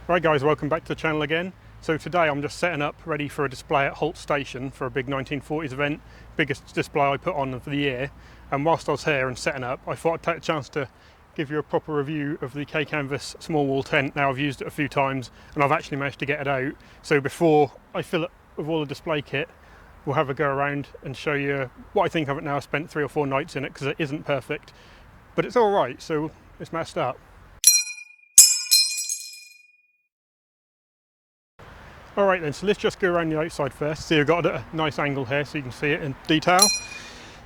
Right guys, welcome back to the channel again. So today I'm just setting up ready for a display at Holt Station for a big 1940s event, biggest display I put on of the year. And whilst I was here and setting up, I thought I'd take a chance to give you a proper review of the K-Canvas small wall tent. Now I've used it a few times and I've actually managed to get it out. So before I fill it with all the display kit, we'll have a go around and show you what I think of it now. I spent 3 or 4 nights in it because it isn't perfect, but it's all right, so let's match start. Alright then, so let's just go around the outside first. See, I've got a nice angle here so you can see it in detail.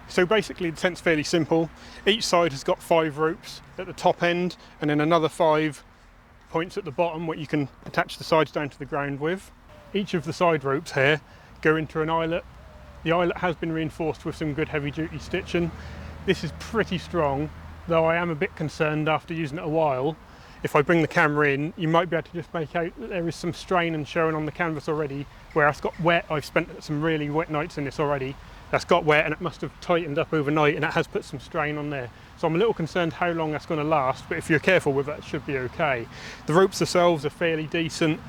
So basically the tent's fairly simple. Each side has got 5 ropes at the top end and then another 5 points at the bottom what you can attach the sides down to the ground with. Each of the side ropes here go into an eyelet. The eyelet has been reinforced with some good heavy duty stitching. This is pretty strong, though I am a bit concerned after using it a while. If I bring the camera in, you might be able to just make out that there is some strain and showing on the canvas already where it's got wet. I've spent some really wet nights in this already. That's got wet and it must have tightened up overnight and it has put some strain on there. So I'm a little concerned how long that's going to last, but if you're careful with it, it should be okay. The ropes themselves are fairly decent.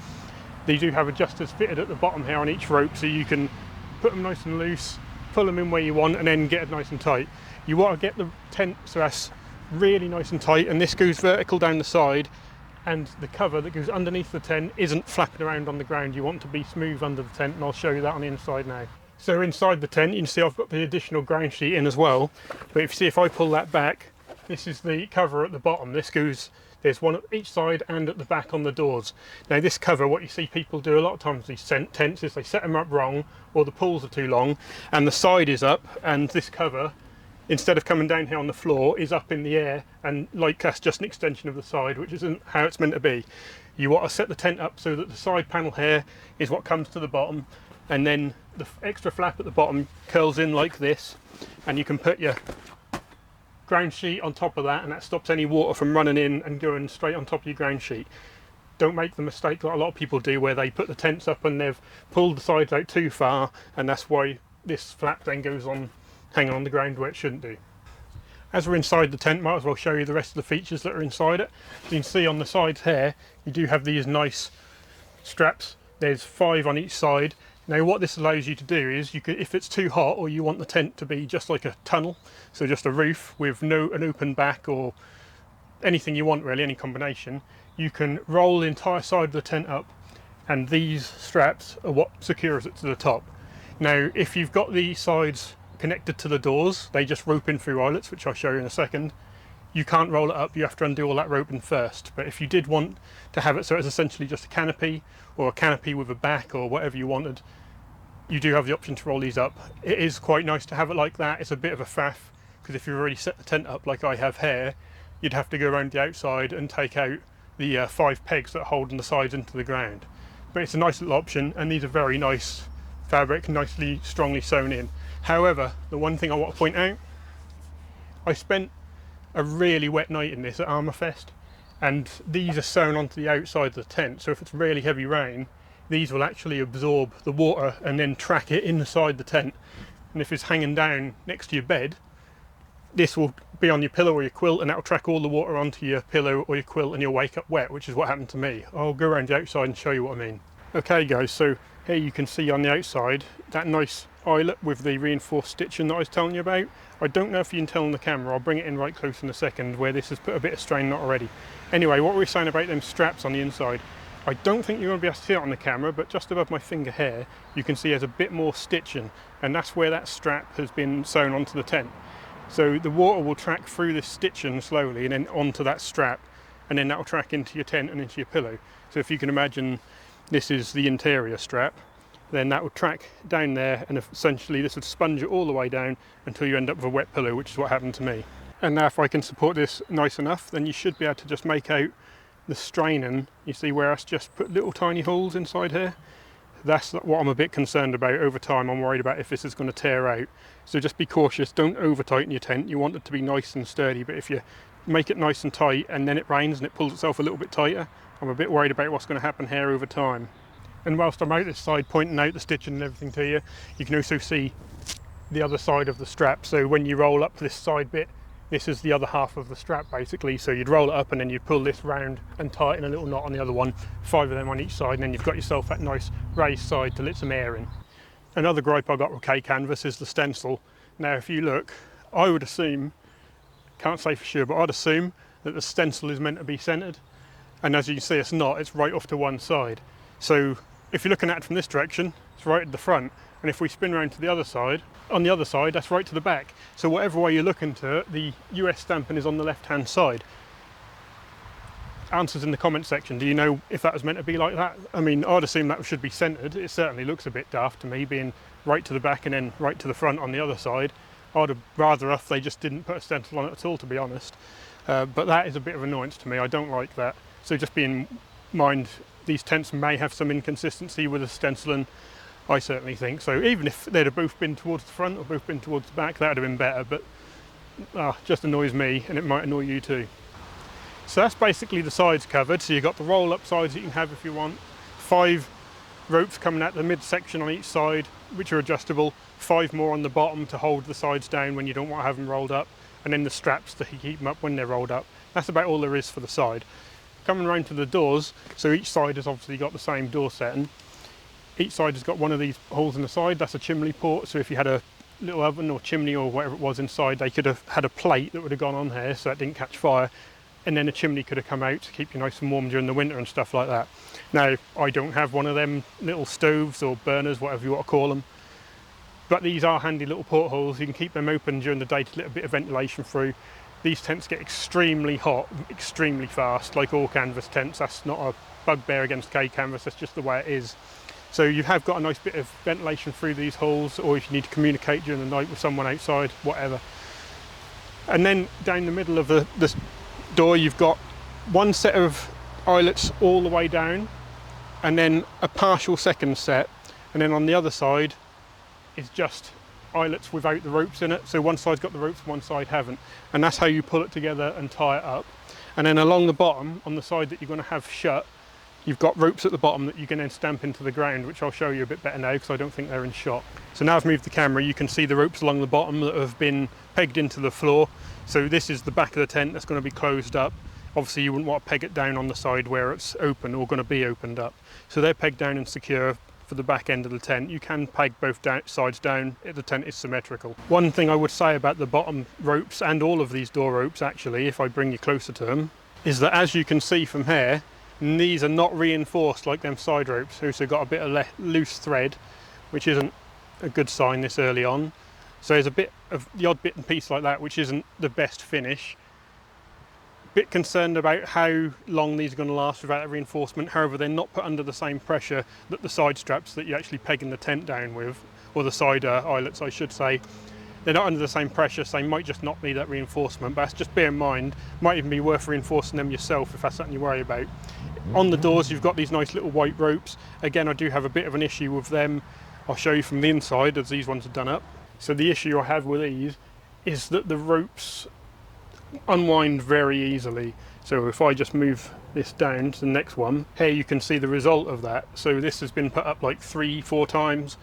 They do have adjusters fitted at the bottom here on each rope, so you can put them nice and loose, pull them in where you want and then get it nice and tight. You want to get the tent so that's really nice and tight, and this goes vertical down the side, and the cover that goes underneath the tent isn't flapping around on the ground. You want to be smooth under the tent, and I'll show you that on the inside now. So inside the tent you can see I've got the additional ground sheet in as well, but if you see, if I pull that back, this is the cover at the bottom. This goes, there's one at each side and at the back on the doors. Now this cover, what you see people do a lot of times these tents is they set them up wrong, or the pulls are too long and the side is up, and this cover, instead of coming down here on the floor, is up in the air, and like that's just an extension of the side, which isn't how it's meant to be. You want to set the tent up so that the side panel here is what comes to the bottom, and then the extra flap at the bottom curls in like this, and you can put your ground sheet on top of that, and that stops any water from running in and going straight on top of your ground sheet. Don't make the mistake that a lot of people do where they put the tents up and they've pulled the sides out too far, and that's why this flap then goes on hanging on the ground where it shouldn't do. As we're inside the tent, might as well show you the rest of the features that are inside it. So you can see on the sides here, you do have these nice straps. There's 5 on each side. Now what this allows you to do is, you could, if it's too hot or you want the tent to be just like a tunnel, so just a roof with an open back or anything you want really, any combination, you can roll the entire side of the tent up, and these straps are what secures it to the top. Now if you've got the sides connected to the doors, they just rope in through eyelets, which I'll show you in a second. You can't roll it up, you have to undo all that roping first. But if you did want to have it so it's essentially just a canopy, or a canopy with a back, or whatever you wanted, you do have the option to roll these up. It is quite nice to have it like that. It's a bit of a faff, because if you've already set the tent up like I have here, you'd have to go around the outside and take out the 5 pegs that are holding the sides into the ground. But it's a nice little option, and these are very nice fabric, nicely strongly sewn in. However, the one thing I want to point out, I spent a really wet night in this at Armourfest, and these are sewn onto the outside of the tent, so if it's really heavy rain, these will actually absorb the water and then track it inside the tent. And if it's hanging down next to your bed, this will be on your pillow or your quilt, and that will track all the water onto your pillow or your quilt, and you'll wake up wet, which is what happened to me. I'll go around the outside and show you what I mean. Okay guys, so here you can see on the outside that nice eyelet with the reinforced stitching that I was telling you about. I don't know if you can tell on the camera, I'll bring it in right close in a second, where this has put a bit of strain on it already. Anyway, what were we saying about them straps on the inside? I don't think you're going to be able to see it on the camera, but just above my finger here you can see there's a bit more stitching, and that's where that strap has been sewn onto the tent. So the water will track through this stitching slowly and then onto that strap, and then that will track into your tent and into your pillow. So if you can imagine this is the interior strap, then that would track down there, and essentially this would sponge it all the way down until you end up with a wet pillow, which is what happened to me. And now if I can support this nice enough, then you should be able to just make out the straining. You see where it's just put little tiny holes inside here? That's what I'm a bit concerned about. Over time I'm worried about if this is going to tear out. So just be cautious, don't over tighten your tent. You want it to be nice and sturdy, but if you make it nice and tight and then it rains and it pulls itself a little bit tighter, I'm a bit worried about what's going to happen here over time. And whilst I'm out this side pointing out the stitching and everything to you, you can also see the other side of the strap. So when you roll up this side bit, this is the other half of the strap basically. So you'd roll it up and then you'd pull this round and tie it in a little knot on the other one, 5 of them on each side, and then you've got yourself that nice raised side to let some air in. Another gripe I got with K-Canvas is the stencil. Now if you look, I would assume, can't say for sure, but I'd assume that the stencil is meant to be centered, and as you can see it's not, it's right off to one side. So if you're looking at it from this direction, it's right at the front, and if we spin around to the other side, on the other side that's right to the back. So whatever way you're looking to it, the US stamping is on the left hand side. Answers in the comment section. Do you know if that was meant to be like that? I mean, I'd assume that should be centered. It certainly looks a bit daft to me, being right to the back and then right to the front on the other side. I'd have rather if they just didn't put a stencil on it at all, to be honest. But that is a bit of annoyance to me. I don't like that. So just be in mind, these tents may have some inconsistency with the stenciling. I certainly think so. Even if they'd have both been towards the front or both been towards the back, that would have been better. But just annoys me, and it might annoy you too. So that's basically the sides covered. So you've got the roll-up sides that you can have if you want. 5 ropes coming out the midsection on each side, which are adjustable. 5 more on the bottom to hold the sides down when you don't want to have them rolled up. And then the straps to keep them up when they're rolled up. That's about all there is for the side. Coming around to the doors, so each side has obviously got the same door setting. Each side has got one of these holes in the side. That's a chimney port. So if you had a little oven or chimney or whatever it was inside, they could have had a plate that would have gone on here so that didn't catch fire. And then a chimney could have come out to keep you nice and warm during the winter and stuff like that. Now, I don't have one of them little stoves or burners, whatever you want to call them, but these are handy little portholes. You can keep them open during the day to let a bit of ventilation through. These tents get extremely hot, extremely fast, like all canvas tents. That's not a bugbear against K-Canvas, that's just the way it is. So you have got a nice bit of ventilation through these holes, or if you need to communicate during the night with someone outside, whatever. And then down the middle of the door, you've got one set of eyelets all the way down, and then a partial second set, and then on the other side is just eyelets without the ropes in it. So one side's got the ropes, one side haven't, and that's how you pull it together and tie it up. And then along the bottom, on the side that you're going to have shut, you've got ropes at the bottom that you can then stamp into the ground, which I'll show you a bit better now because I don't think they're in shot. So now I've moved the camera, you can see the ropes along the bottom that have been pegged into the floor. So this is the back of the tent that's going to be closed up. Obviously you wouldn't want to peg it down on the side where it's open or going to be opened up. So they're pegged down and secure for the back end of the tent. You can peg both sides down if the tent is symmetrical. One thing I would say about the bottom ropes, and all of these door ropes actually, if I bring you closer to them, is that as you can see from here, these are not reinforced like them side ropes. They've also got a bit of loose thread, which isn't a good sign this early on. So there's a bit of the odd bit and piece like that, which isn't the best finish. Bit concerned about how long these are going to last without that reinforcement. However, they're not put under the same pressure that the side straps that you're actually pegging the tent down with, or the side eyelets I should say. They're not under the same pressure, so they might just not need that reinforcement, but just bear in mind, might even be worth reinforcing them yourself if that's something you worry about. On the doors you've got these nice little white ropes. Again, I do have a bit of an issue with them. I'll show you from the inside as these ones are done up. So the issue I have with these is that the ropes unwind very easily. So if I just move this down to the next one, here you can see the result of that. So this has been put up like 3-4 times,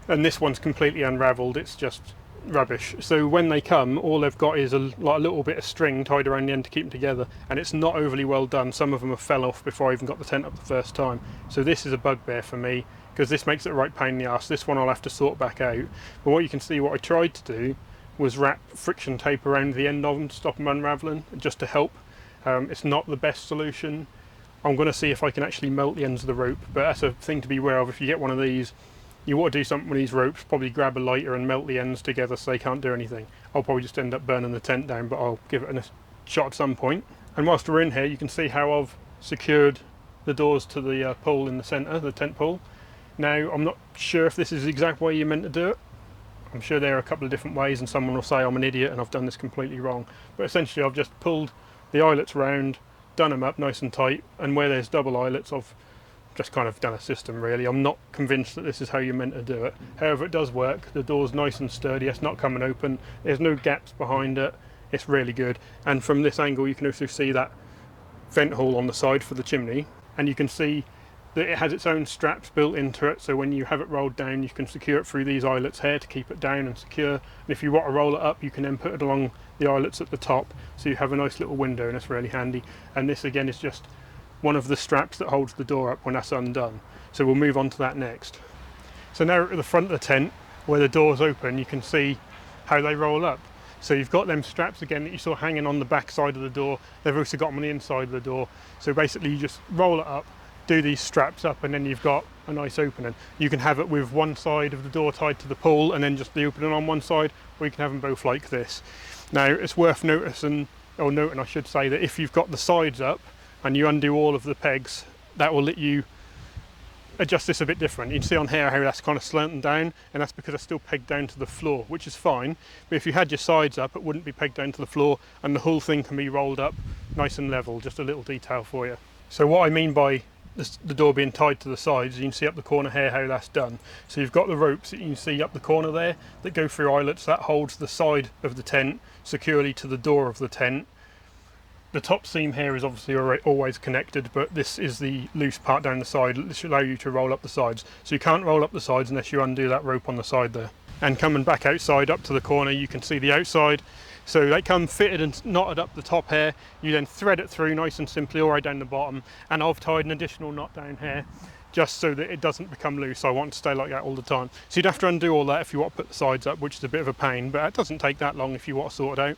and this one's completely unraveled. It's just rubbish. So when they come, all they've got is a little bit of string tied around the end to keep them together, and it's not overly well done. Some of them have fell off before I even got the tent up the first time. So this is a bugbear for me, because this makes it a right pain in the arse. This one I'll have to sort back out. But what you can see, what I tried to do was wrap friction tape around the end of them to stop them unravelling, just to help. It's not the best solution. I'm going to see if I can actually melt the ends of the rope, but that's a thing to be aware of. If you get one of these, you want to do something with these ropes, probably grab a lighter and melt the ends together so they can't do anything. I'll probably just end up burning the tent down, but I'll give it a shot at some point. And whilst we're in here, you can see how I've secured the doors to the pole in the centre, the tent pole. Now, I'm not sure if this is the exact way you're meant to do it. I'm sure there are a couple of different ways, and someone will say I'm an idiot and I've done this completely wrong. But essentially I've just pulled the eyelets round, done them up nice and tight, and where there's double eyelets I've just kind of done a system really. I'm not convinced that this is how you're meant to do it. However, it does work. The door's nice and sturdy, it's not coming open, there's no gaps behind it, it's really good. And from this angle you can also see that vent hole on the side for the chimney, and you can see that it has its own straps built into it, so when you have it rolled down you can secure it through these eyelets here to keep it down and secure, and if you want to roll it up you can then put it along the eyelets at the top, so you have a nice little window, and it's really handy. And this again is just one of the straps that holds the door up when that's undone, so we'll move on to that next. So now at the front of the tent where the doors open, you can see how they roll up. So you've got them straps again that you saw hanging on the back side of the door, they've also got them on the inside of the door, so basically you just roll it up, do these straps up, and then you've got a nice opening. You can have it with one side of the door tied to the pull and then just the opening on one side, or you can have them both like this. Now it's worth noting I should say, that if you've got the sides up and you undo all of the pegs, that will let you adjust this a bit different. You can see on here how that's kind of slanting down, and that's because it's still pegged down to the floor, which is fine, but if you had your sides up it wouldn't be pegged down to the floor, and the whole thing can be rolled up nice and level. Just a little detail for you. So what I mean by the door being tied to the sides, you can see up the corner here how that's done. So you've got the ropes that you can see up the corner there that go through eyelets that holds the side of the tent securely to the door of the tent. The top seam here is obviously always connected, but this is the loose part down the side. This should allow you to roll up the sides. So you can't roll up the sides unless you undo that rope on the side there. And coming back outside up to the corner, you can see the outside. So they come fitted and knotted up the top here. You then thread it through nice and simply all right down the bottom, and I've tied an additional knot down here just so that it doesn't become loose. I want it to stay like that all the time. So you'd have to undo all that if you want to put the sides up, which is a bit of a pain, but it doesn't take that long if you want to sort it out.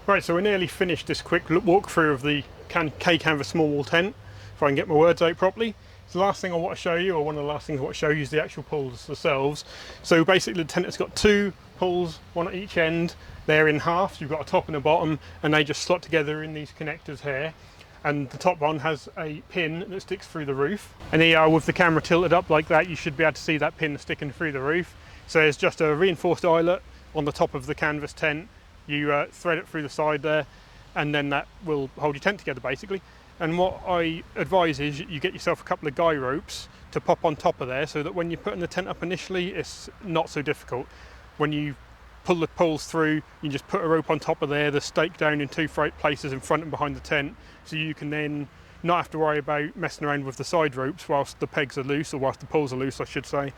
Right, so we're nearly finished this quick walkthrough of the K-Canvas small wall tent, if I can get my words out properly. So the last thing I want to show you, or one of the last things I want to show you, is the actual pulls themselves. So basically the tent has got two pulls, one at each end. They're in halves, you've got a top and a bottom, and they just slot together in these connectors here. And the top one has a pin that sticks through the roof. And here, with the camera tilted up like that, you should be able to see that pin sticking through the roof. So there's just a reinforced eyelet on the top of the canvas tent. You thread it through the side there, and then that will hold your tent together basically. And what I advise is you get yourself a couple of guy ropes to pop on top of there, so that when you're putting the tent up initially, it's not so difficult. When you pull the poles through, you just put a rope on top of there, the stake down in two places in front and behind the tent, so you can then not have to worry about messing around with the side ropes whilst the pegs are loose, or whilst the poles are loose I should say.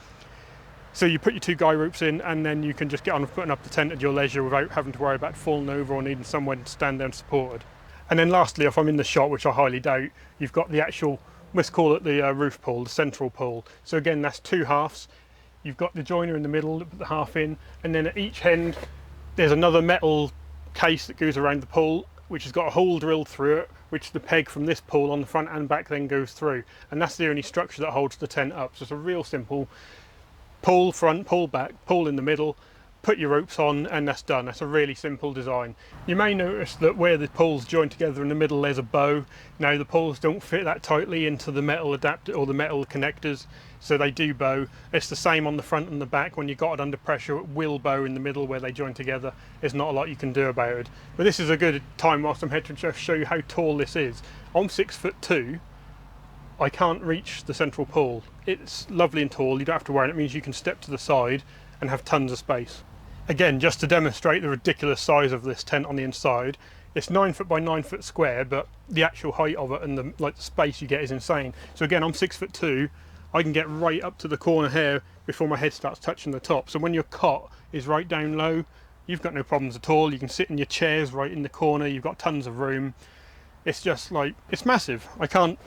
So you put your two guy ropes in, and then you can just get on with putting up the tent at your leisure without having to worry about falling over or needing someone to stand there and supported. And then lastly, if I'm in the shot, which I highly doubt, you've got the actual, let's call it the roof pull, the central pull. So again, that's two halves. You've got the joiner in the middle, put the half in, and then at each end there's another metal case that goes around the pull, which has got a hole drilled through it, which the peg from this pull on the front and back then goes through. And that's the only structure that holds the tent up. So it's a real simple pull front, pull back, pull in the middle, put your ropes on, and that's done. That's a really simple design. You may notice that where the pulls join together in the middle there's a bow. Now the pulls don't fit that tightly into the metal adapter or the metal connectors, so they do bow. It's the same on the front and the back. When you got it under pressure, it will bow in the middle where they join together. There's not a lot you can do about it. But this is a good time whilst I'm here to just show you how tall this is. I'm 6'2". I can't reach the central pull. It's lovely and tall, you don't have to worry, it means you can step to the side and have tons of space. Again, just to demonstrate the ridiculous size of this tent on the inside, it's 9 foot by 9 foot square, but the actual height of it and the space you get is insane. So again, I'm 6'2", I can get right up to the corner here before my head starts touching the top. So when your cot is right down low, you've got no problems at all. You can sit in your chairs right in the corner, you've got tons of room. It's just like, it's massive. I can't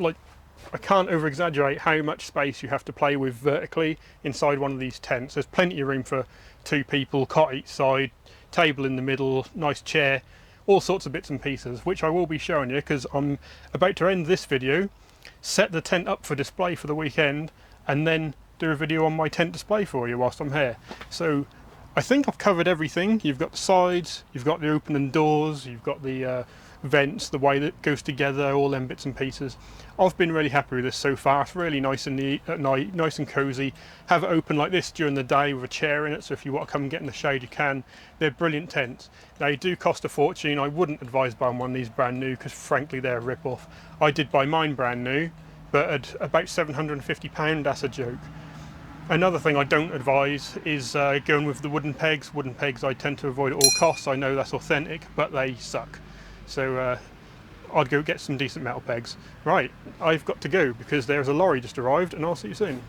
over exaggerate how much space you have to play with vertically inside one of these tents. There's plenty of room for two people, cot each side, table in the middle, nice chair, all sorts of bits and pieces, which I will be showing you because I'm about to end this video, set the tent up for display for the weekend, and then do a video on my tent display for you whilst I'm here. So I think I've covered everything. You've got the sides, you've got the opening doors, you've got the vents, the way that goes together, all them bits and pieces. I've been really happy with this so far. It's really nice and neat at night, nice and cosy. Have it open like this during the day with a chair in it, so if you want to come and get in the shade you can. They're brilliant tents. They do cost a fortune. I wouldn't advise buying one of these brand new because frankly they're a rip-off. I did buy mine brand new, but at about £750, that's a joke. Another thing I don't advise is going with the wooden pegs. Wooden pegs I tend to avoid at all costs. I know that's authentic, but they suck. So I'd go get some decent metal pegs. Right, I've got to go because there's a lorry just arrived, and I'll see you soon.